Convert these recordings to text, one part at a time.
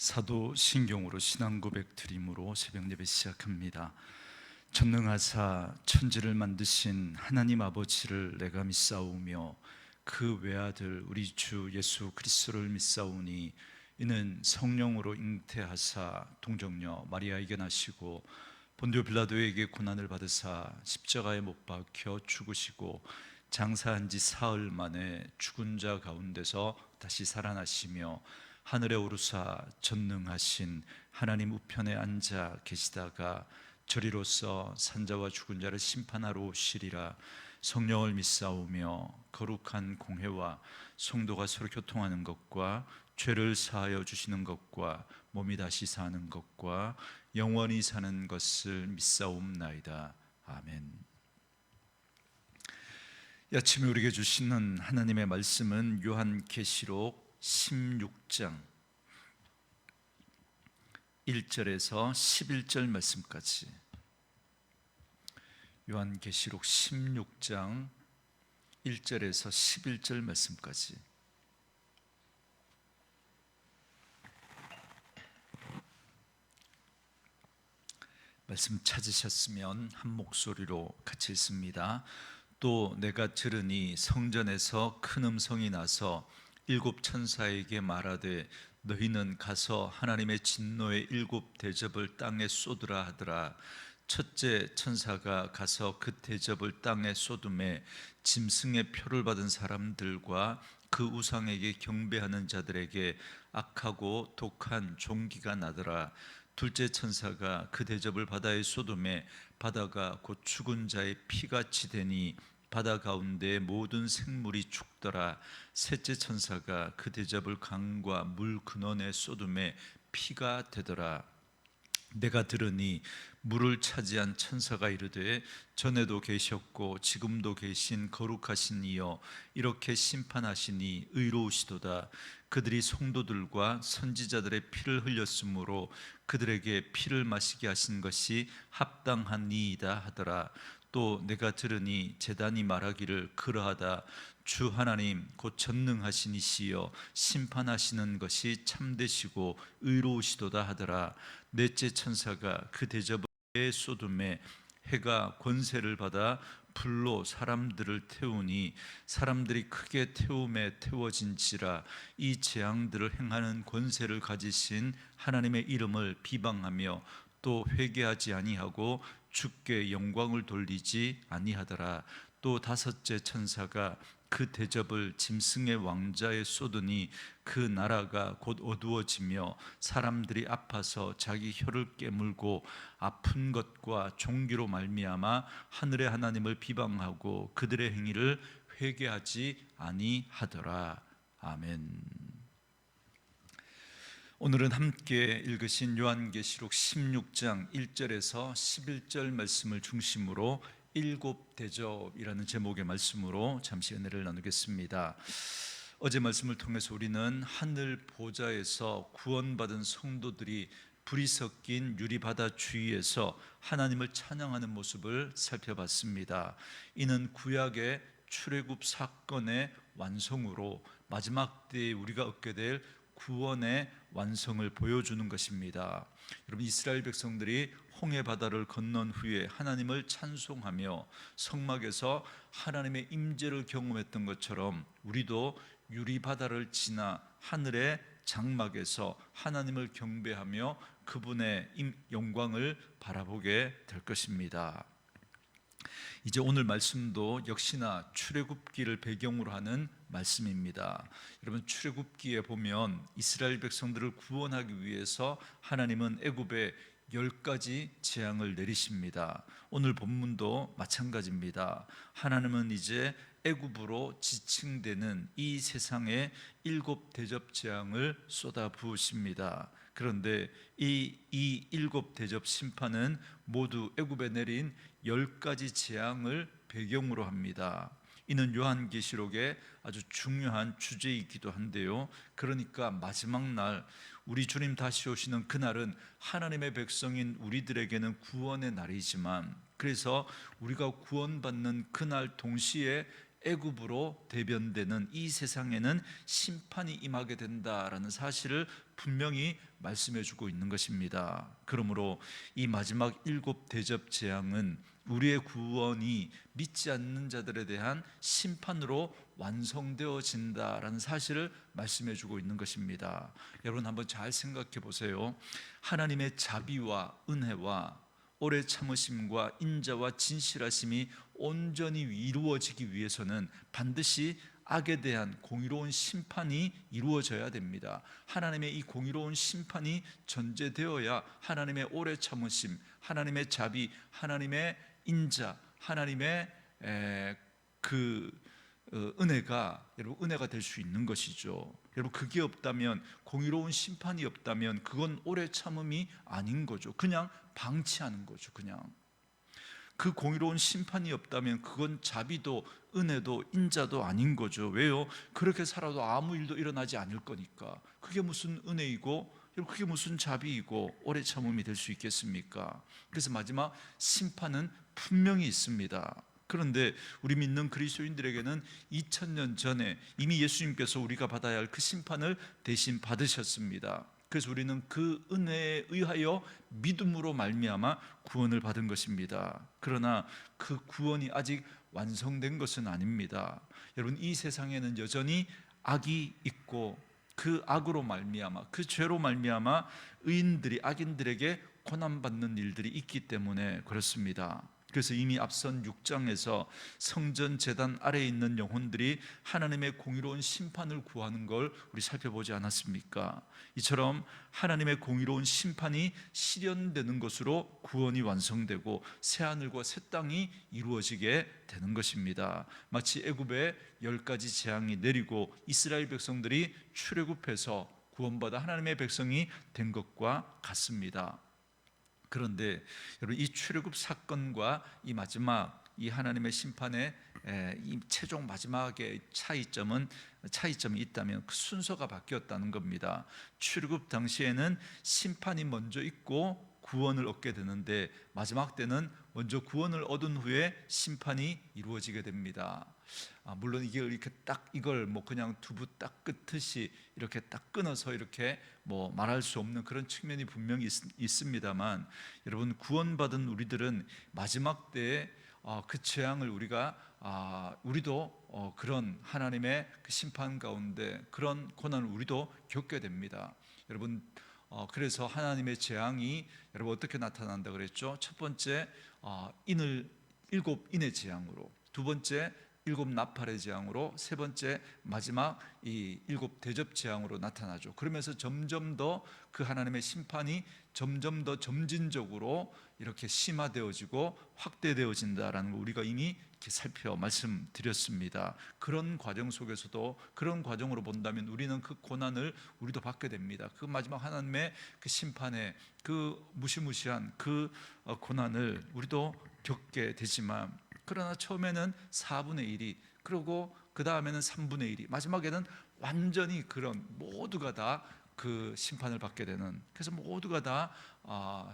사도 신경으로 신앙 고백 드림으로 새벽 예배 시작합니다. 전능하사 천지를 만드신 하나님 아버지를 내가 믿사오며 그 외아들 우리 주 예수 그리스도를 믿사오니 이는 성령으로 잉태하사 동정녀 마리아에게 나시고 본디오 빌라도에게 고난을 받으사 십자가에 못 박혀 죽으시고 장사한 지 사흘 만에 죽은 자 가운데서 다시 살아나시며 하늘에 오르사 전능하신 하나님 우편에 앉아 계시다가 저리로서 산자와 죽은 자를 심판하러 오시리라. 성령을 믿사오며 거룩한 공회와 성도가 서로 교통하는 것과 죄를 사하여 주시는 것과 몸이 다시 사는 것과 영원히 사는 것을 믿사옵나이다. 아멘. 이 아침에 우리에게 주시는 하나님의 말씀은 요한계시록 16장 1절에서 11절 말씀까지, 요한계시록 16장 1절에서 11절 말씀까지. 말씀 찾으셨으면 한 목소리로 같이 읽습니다. 또 내가 들으니 성전에서 큰 음성이 나서 일곱 천사에게 말하되 너희는 가서 하나님의 진노의 일곱 대접을 땅에 쏟으라 하더라. 첫째 천사가 가서 그 대접을 땅에 쏟음에 짐승의 표를 받은 사람들과 그 우상에게 경배하는 자들에게 악하고 독한 종기가 나더라. 둘째 천사가 그 대접을 바다에 쏟음에 바다가 곧 죽은 자의 피같이 되니 바다 가운데 모든 생물이 죽더라. 셋째 천사가 그 대접을 강과 물 근원에 쏟음에 피가 되더라. 내가 들으니 물을 차지한 천사가 이르되 전에도 계셨고 지금도 계신 거룩하신 이여 이렇게 심판하시니 의로우시도다. 그들이 성도들과 선지자들의 피를 흘렸으므로 그들에게 피를 마시게 하신 것이 합당하니이다 하더라. 또 내가 들으니 제단이 말하기를 그러하다. 주 하나님 곧 전능하신 이시여 심판하시는 것이 참되시고 의로우시도다 하더라. 넷째 천사가 그 대접을 쏟음에 해가 권세를 받아 불로 사람들을 태우니 사람들이 크게 태움에 태워진지라. 이 재앙들을 행하는 권세를 가지신 하나님의 이름을 비방하며 또 회개하지 아니하고 주께 영광을 돌리지 아니하더라. 또 다섯째 천사가 그 대접을 짐승의 왕자에 쏟으니 그 나라가 곧 어두워지며 사람들이 아파서 자기 혀를 깨물고 아픈 것과 종기로 말미암아 하늘의 하나님을 비방하고 그들의 행위를 회개하지 아니하더라. 아멘. 오늘은 함께 읽으신 요한계시록 16장 1절에서 11절 말씀을 중심으로 일곱 대접이라는 제목의 말씀으로 잠시 은혜를 나누겠습니다. 어제 말씀을 통해서 우리는 하늘 보좌에서 구원받은 성도들이 불이 섞인 유리바다 주위에서 하나님을 찬양하는 모습을 살펴봤습니다. 이는 구약의 출애굽 사건의 완성으로 마지막 때에 우리가 얻게 될 구원의 완성을 보여주는 것입니다. 여러분, 이스라엘 백성들이 홍해 바다를 건넌 후에 하나님을 찬송하며 성막에서 하나님의 임재를 경험했던 것처럼 우리도 유리 바다를 지나 하늘의 장막에서 하나님을 경배하며 그분의 영광을 바라보게 될 것입니다. 이제 오늘 말씀도 역시나 출애굽기를 배경으로 하는 말씀입니다. 여러분, 출애굽기에 보면 이스라엘 백성들을 구원하기 위해서 하나님은 애굽에 10가지 재앙을 내리십니다. 오늘 본문도 마찬가지입니다. 하나님은 이제 애굽으로 지칭되는 이 세상에 7 대접 재앙을 쏟아 부으십니다. 그런데 이 7 대접 심판은 모두 애굽에 내린 10가지 재앙을 배경으로 합니다. 이는 요한계시록의 아주 중요한 주제이기도 한데요. 그러니까 마지막 날 우리 주님 다시 오시는 그날은 하나님의 백성인 우리들에게는 구원의 날이지만, 그래서 우리가 구원받는 그날 동시에 애굽으로 대변되는 이 세상에는 심판이 임하게 된다라는 사실을 분명히 말씀해 주고 있는 것입니다. 그러므로 이 마지막 7 대접 재앙은 우리의 구원이 믿지 않는 자들에 대한 심판으로 완성되어진다라는 사실을 말씀해 주고 있는 것입니다. 여러분 한번 잘 생각해 보세요. 하나님의 자비와 은혜와 오래 참으심과 인자와 진실하심이 온전히 이루어지기 위해서는 반드시 악에 대한 공의로운 심판이 이루어져야 됩니다. 하나님의 이 공의로운 심판이 전제되어야 하나님의 오래 참으심, 하나님의 자비, 하나님의 인자, 하나님의 은혜가 여러분 은혜가 될 수 있는 것이죠. 여러분 그게 없다면, 공의로운 심판이 없다면 그건 오래 참음이 아닌 거죠. 그냥 방치하는 거죠. 그냥 그 공의로운 심판이 없다면 그건 자비도 은혜도 인자도 아닌 거죠. 왜요? 그렇게 살아도 아무 일도 일어나지 않을 거니까. 그게 무슨 은혜이고 그게 무슨 자비이고 오래 참음이 될 수 있겠습니까? 그래서 마지막 심판은 분명히 있습니다. 그런데 우리 믿는 그리스도인들에게는 2000년 전에 이미 예수님께서 우리가 받아야 할 그 심판을 대신 받으셨습니다. 그래서 우리는 그 은혜에 의하여 믿음으로 말미암아 구원을 받은 것입니다. 그러나 그 구원이 아직 완성된 것은 아닙니다. 여러분 이 세상에는 여전히 악이 있고 그 악으로 말미암아, 그 죄로 말미암아 의인들이 악인들에게 고난받는 일들이 있기 때문에 그렇습니다. 그래서 이미 앞선 6장에서 성전 제단 아래에 있는 영혼들이 하나님의 공의로운 심판을 구하는 걸 우리 살펴보지 않았습니까? 이처럼 하나님의 공의로운 심판이 실현되는 것으로 구원이 완성되고 새하늘과 새 땅이 이루어지게 되는 것입니다. 마치 애굽에 10가지 재앙이 내리고 이스라엘 백성들이 출애굽해서 구원받아 하나님의 백성이 된 것과 같습니다. 그런데 여러분 이 출애굽 사건과 이 마지막 이 하나님의 심판의 이 최종 마지막의 차이점이 있다면 그 순서가 바뀌었다는 겁니다. 출애굽 당시에는 심판이 먼저 있고 구원을 얻게 되는데 마지막 때는 먼저 구원을 얻은 후에 심판이 이루어지게 됩니다. 물론 이게 이렇게 딱 이걸 뭐 그냥 두부 딱 끊듯이 이렇게 딱 끊어서 이렇게 뭐 말할 수 없는 그런 측면이 분명히 있습니다만, 여러분 구원받은 우리들은 마지막 때에 그 재앙을 우리도 그런 하나님의 그 심판 가운데 그런 고난을 우리도 겪게 됩니다. 여러분 그래서 하나님의 재앙이 여러분 어떻게 나타난다 그랬죠? 첫 번째 일곱 인의 재앙으로, 두 번째 7 나팔의 재앙으로, 세 번째 마지막 이 7 대접 재앙으로 나타나죠. 그러면서 점점 더 그 하나님의 심판이 점점 더 점진적으로 이렇게 심화되어지고 확대되어진다라는 걸 우리가 이미 이렇게 말씀드렸습니다. 그런 과정 속에서도, 그런 과정으로 본다면 우리는 그 고난을 우리도 받게 됩니다. 그 마지막 하나님의 그 심판의 그 무시무시한 그 고난을 우리도 겪게 되지만, 그러나 처음에는 4분의 1이, 그리고 그 다음에는 3분의 1이, 마지막에는 완전히 그런 모두가 다 그 심판을 받게 되는, 그래서 모두가 다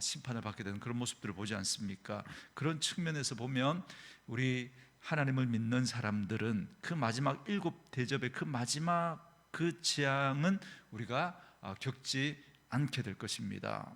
심판을 받게 되는 그런 모습들을 보지 않습니까? 그런 측면에서 보면 우리 하나님을 믿는 사람들은 그 마지막 7 대접의 그 마지막 그 재앙은 우리가 겪지 않게 될 것입니다.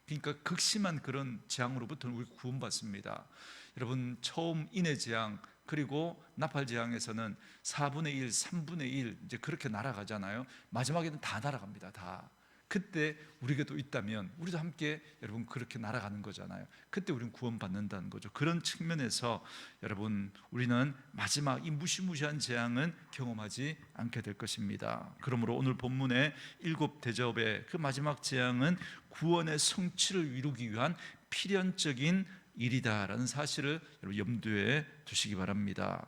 그러니까 극심한 그런 재앙으로부터는 우리가 구원받습니다. 여러분 처음 인의 재앙 그리고 나팔 재앙에서는 4분의 1, 3분의 1 이제 그렇게 날아가잖아요. 마지막에는 다 날아갑니다. 다. 그때 우리에게도 있다면 우리도 함께 여러분 그렇게 날아가는 거잖아요. 그때 우리는 구원받는다는 거죠. 그런 측면에서 여러분 우리는 마지막 이 무시무시한 재앙은 경험하지 않게 될 것입니다. 그러므로 오늘 본문의 7 대접의 그 마지막 재앙은 구원의 성취를 이루기 위한 필연적인 일이다라는 사실을 여러분 염두에 두시기 바랍니다.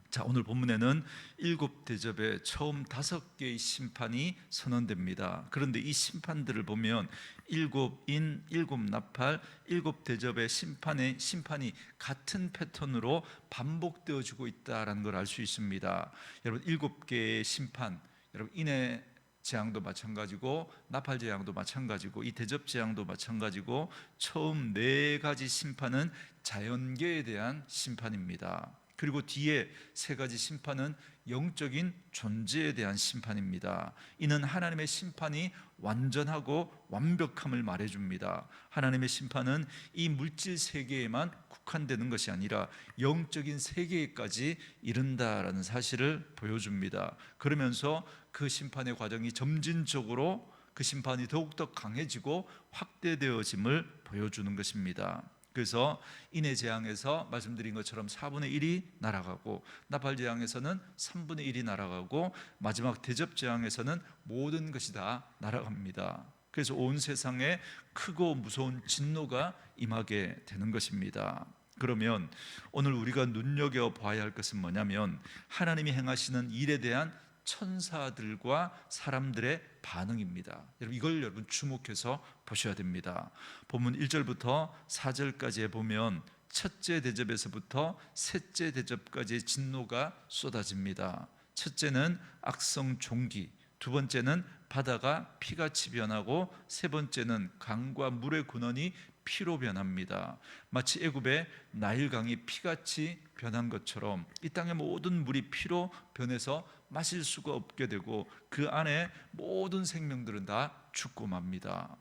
자, 오늘 본문에는 7 대접의 처음 5개의 심판이 선언됩니다. 그런데 이 심판들을 보면 7 인, 7 나팔, 7 대접의 심판이 같은 패턴으로 반복되어지고 있다는 걸 알 수 있습니다. 여러분 7개의 심판, 여러분 인의 재앙도 마찬가지고 나팔 재앙도 마찬가지고 이 대접 재앙도 마찬가지고 처음 4가지 심판은 자연계에 대한 심판입니다. 그리고 뒤에 세 가지 심판은 영적인 존재에 대한 심판입니다. 이는 하나님의 심판이 완전하고 완벽함을 말해줍니다. 하나님의 심판은 이 물질 세계에만 국한되는 것이 아니라 영적인 세계까지 이른다라는 사실을 보여줍니다. 그러면서 그 심판의 과정이 점진적으로 그 심판이 더욱더 강해지고 확대되어짐을 보여주는 것입니다. 그래서 인해 재앙에서 말씀드린 것처럼 4분의 1이 날아가고, 나팔 재앙에서는 3분의 1이 날아가고, 마지막 대접 재앙에서는 모든 것이 다 날아갑니다. 그래서 온 세상에 크고 무서운 진노가 임하게 되는 것입니다. 그러면 오늘 우리가 눈여겨봐야 할 것은 뭐냐면, 하나님이 행하시는 일에 대한 천사들과 사람들의 반응입니다. 이걸 여러분 주목해서 보셔야 됩니다. 본문 1절부터 4절까지에 보면 첫째 대접에서부터 셋째 대접까지의 진노가 쏟아집니다. 첫째는 악성 종기, 두 번째는 바다가 피같이 변하고, 세 번째는 강과 물의 근원이 피로 변합니다. 마치 애굽의 나일강이 피같이 변한 것처럼 이 땅의 모든 물이 피로 변해서 마실 수가 없게 되고, 그 안에 모든 생명들은 다 죽고 맙니다.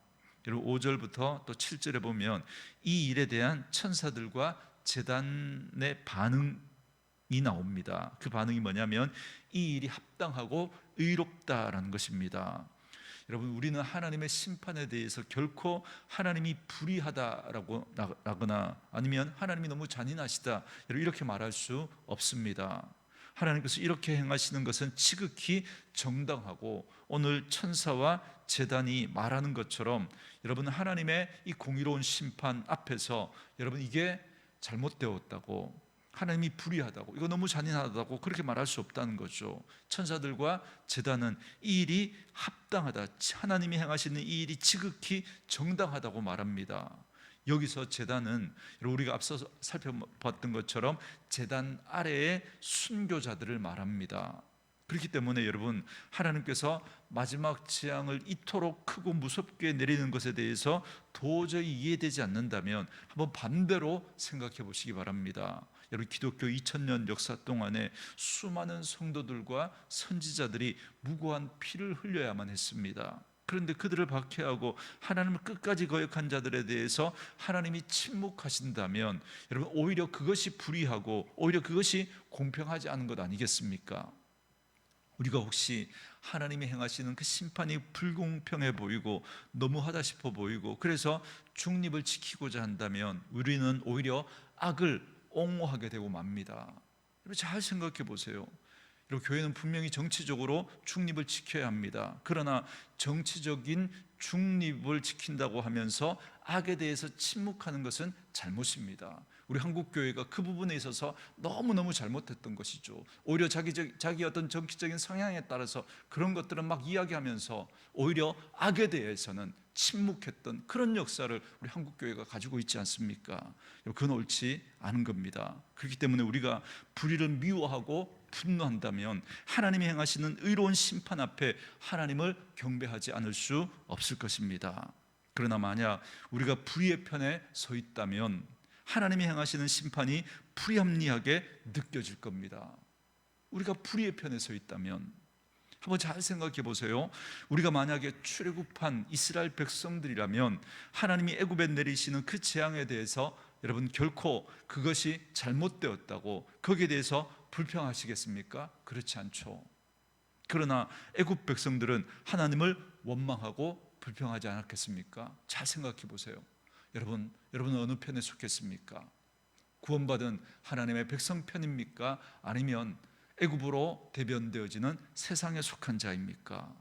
여러분 5절부터 또 7절에 보면 이 일에 대한 천사들과 제단의 반응이 나옵니다. 그 반응이 뭐냐면 이 일이 합당하고 의롭다라는 것입니다. 여러분, 우리는 하나님의 심판에 대해서 결코 하나님이 불의하다라고 하거나 아니면 하나님이 너무 잔인하시다 이렇게 말할 수 없습니다. 하나님께서 이렇게 행하시는 것은 지극히 정당하고, 오늘 천사와 제단이 말하는 것처럼 여러분, 하나님의 이 공의로운 심판 앞에서 여러분, 이게 잘못되었다고, 하나님이 불의하다고, 이거 너무 잔인하다고 그렇게 말할 수 없다는 거죠. 천사들과 제단은 이 일이 합당하다, 하나님이 행하시는 이 일이 지극히 정당하다고 말합니다. 여기서 제단은 우리가 앞서 살펴봤던 것처럼 제단 아래의 순교자들을 말합니다. 그렇기 때문에 여러분, 하나님께서 마지막 재앙을 이토록 크고 무섭게 내리는 것에 대해서 도저히 이해되지 않는다면 한번 반대로 생각해 보시기 바랍니다. 여러분, 기독교 2000년 역사 동안에 수많은 성도들과 선지자들이 무고한 피를 흘려야만 했습니다. 그런데 그들을 박해하고 하나님을 끝까지 거역한 자들에 대해서 하나님이 침묵하신다면 여러분, 오히려 그것이 불의하고 오히려 그것이 공평하지 않은 것 아니겠습니까? 우리가 혹시 하나님이 행하시는 그 심판이 불공평해 보이고 너무하다 싶어 보이고 그래서 중립을 지키고자 한다면 우리는 오히려 악을 옹호하게 되고 맙니다. 여러분, 잘 생각해 보세요. 그리고 교회는 분명히 정치적으로 중립을 지켜야 합니다. 그러나 정치적인 중립을 지킨다고 하면서 악에 대해서 침묵하는 것은 잘못입니다. 우리 한국교회가 그 부분에 있어서 너무너무 잘못했던 것이죠. 오히려 자기 어떤 정치적인 성향에 따라서 그런 것들은 막 이야기하면서 오히려 악에 대해서는 침묵했던 그런 역사를 우리 한국교회가 가지고 있지 않습니까? 그건 옳지 않은 겁니다. 그렇기 때문에 우리가 불의를 미워하고 분노한다면 하나님이 행하시는 의로운 심판 앞에 하나님을 경배하지 않을 수 없을 것입니다. 그러나 만약 우리가 불의의 편에 서 있다면 하나님이 행하시는 심판이 불합리하게 느껴질 겁니다. 우리가 불의의 편에 서 있다면 한번 잘 생각해 보세요. 우리가 만약에 출애굽한 이스라엘 백성들이라면 하나님이 애굽에 내리시는 그 재앙에 대해서 여러분 결코 그것이 잘못되었다고 거기에 대해서 불평하시겠습니까? 그렇지 않죠. 그러나 애굽 백성들은 하나님을 원망하고 불평하지 않았겠습니까? 잘 생각해 보세요. 여러분은 어느 편에 속했습니까? 구원받은 하나님의 백성 편입니까? 아니면 애굽으로 대변되어지는 세상에 속한 자입니까?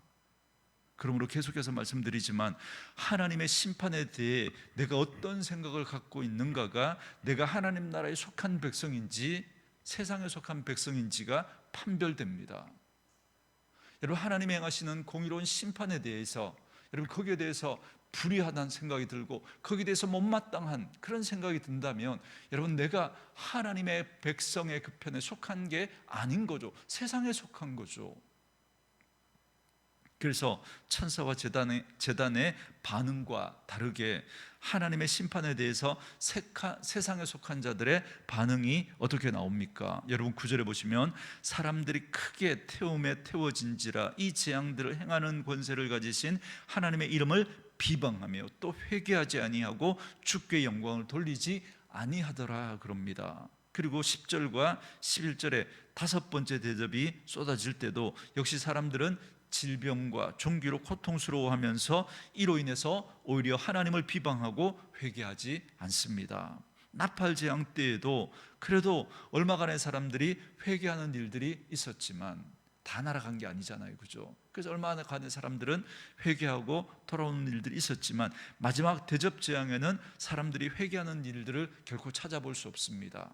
그러므로 계속해서 말씀드리지만 하나님의 심판에 대해 내가 어떤 생각을 갖고 있는가가 내가 하나님 나라에 속한 백성인지 세상에 속한 백성인지가 판별됩니다. 여러분, 하나님이 행하시는 공의로운 심판에 대해서 여러분 거기에 대해서 불의하다는 생각이 들고 거기에 대해서 못마땅한 그런 생각이 든다면 여러분, 내가 하나님의 백성의 그 편에 속한 게 아닌 거죠. 세상에 속한 거죠. 그래서 천사와 제단의 반응과 다르게 하나님의 심판에 대해서 세상에 속한 자들의 반응이 어떻게 나옵니까? 여러분 9절에 보시면 사람들이 크게 태움에 태워진지라 이 재앙들을 행하는 권세를 가지신 하나님의 이름을 비방하며 또 회개하지 아니하고 주께 영광을 돌리지 아니하더라 그럽니다. 그리고 10절과 11절에 다섯 번째 대접이 쏟아질 때도 역시 사람들은 질병과 종기로 고통스러워하면서 이로 인해서 오히려 하나님을 비방하고 회개하지 않습니다. 나팔 재앙 때에도 그래도 얼마간의 사람들이 회개하는 일들이 있었지만 다 날아간 게 아니잖아요, 그죠? 그래서 얼마간의 사람들은 회개하고 돌아오는 일들이 있었지만 마지막 대접 재앙에는 사람들이 회개하는 일들을 결코 찾아볼 수 없습니다.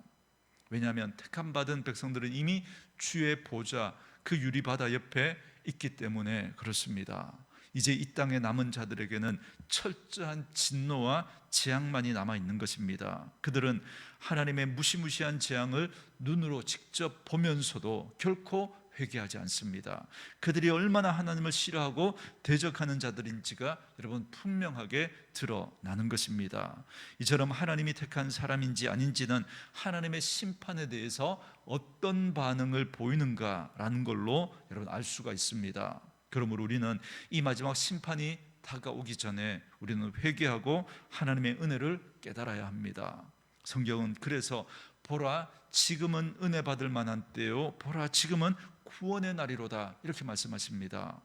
왜냐하면 택함받은 백성들은 이미 주의 보좌 그 유리바다 옆에 있기 때문에 그렇습니다. 이제 이 땅에 남은 자들에게는 철저한 진노와 재앙만이 남아있는 것입니다. 그들은 하나님의 무시무시한 재앙을 눈으로 직접 보면서도 결코 회개하지 않습니다. 그들이 얼마나 하나님을 싫어하고 대적하는 자들인지가 여러분 분명하게 드러나는 것입니다. 이처럼 하나님이 택한 사람인지 아닌지는 하나님의 심판에 대해서 어떤 반응을 보이는가라는 걸로 여러분 알 수가 있습니다. 그러므로 우리는 이 마지막 심판이 다가오기 전에 우리는 회개하고 하나님의 은혜를 깨달아야 합니다. 성경은 그래서 보라 지금은 은혜 받을 만한 때요 보라 지금은 구원의 날이로다 이렇게 말씀하십니다.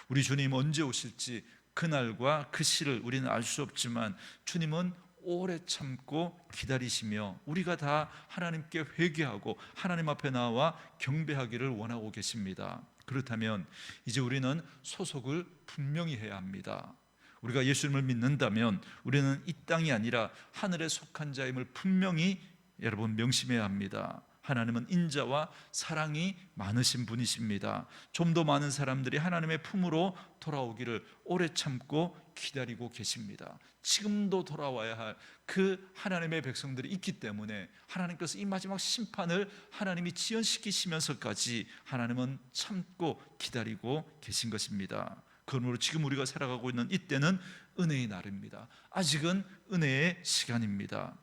우리 주님 언제 오실지 그날과 그 시를 우리는 알 수 없지만 주님은 오래 참고 기다리시며 우리가 다 하나님께 회개하고 하나님 앞에 나와 경배하기를 원하고 계십니다. 그렇다면 이제 우리는 소속을 분명히 해야 합니다. 우리가 예수님을 믿는다면 우리는 이 땅이 아니라 하늘에 속한 자임을 분명히 여러분 명심해야 합니다. 하나님은 인자와 사랑이 많으신 분이십니다. 좀 더 많은 사람들이 하나님의 품으로 돌아오기를 오래 참고 기다리고 계십니다. 지금도 돌아와야 할 그 하나님의 백성들이 있기 때문에 하나님께서 이 마지막 심판을 하나님이 지연시키시면서까지 하나님은 참고 기다리고 계신 것입니다. 그러므로 지금 우리가 살아가고 있는 이때는 은혜의 날입니다. 아직은 은혜의 시간입니다.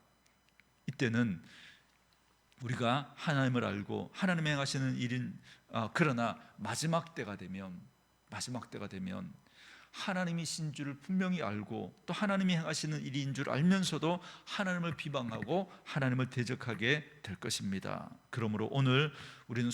이때는 우리가 하나님을 알고 하나님이 행하시는 일인 그러나 마지막 때가 되면 하나님이신 줄을 분명히 알고 또 하나님이 행하시는 일인 줄 알면서도 하나님을 비방하고 하나님을 대적하게 될 것입니다. 그러므로 오늘 우리는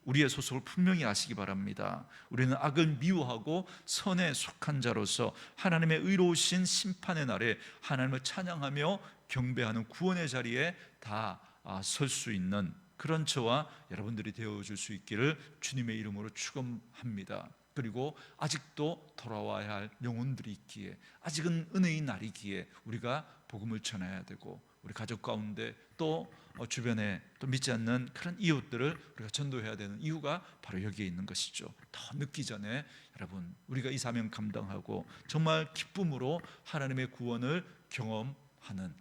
우리의 소속을 분명히 아시기 바랍니다. 우리는 악을 미워하고 선에 속한 자로서 하나님의 의로우신 심판의 날에 하나님을 찬양하며 경배하는 구원의 자리에 다 설 수 있는 그런 저와 여러분들이 되어줄 수 있기를 주님의 이름으로 축원합니다. 그리고 아직도 돌아와야 할 영혼들이 있기에 아직은 은혜의 날이기에 우리가 복음을 전해야 되고 우리 가족 가운데 또 주변에 또 믿지 않는 그런 이웃들을 우리가 전도해야 되는 이유가 바로 여기에 있는 것이죠. 더 늦기 전에 여러분 우리가 이 사명 감당하고 정말 기쁨으로 하나님의 구원을 경험하는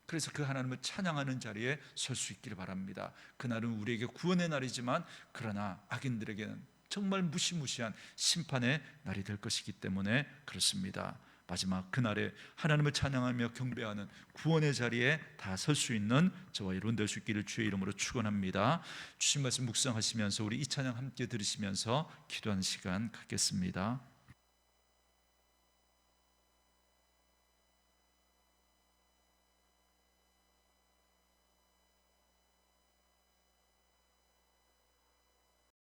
그래서 그 하나님을 찬양하는 자리에 설 수 있기를 바랍니다. 그날은 우리에게 구원의 날이지만 그러나 악인들에게는 정말 무시무시한 심판의 날이 될 것이기 때문에 그렇습니다. 마지막 그날에 하나님을 찬양하며 경배하는 구원의 자리에 다 설 수 있는 저와 여러분 될 수 있기를 주의 이름으로 축원합니다. 주신 말씀 묵상하시면서 우리 이 찬양 함께 들으시면서 기도하는 시간 갖겠습니다.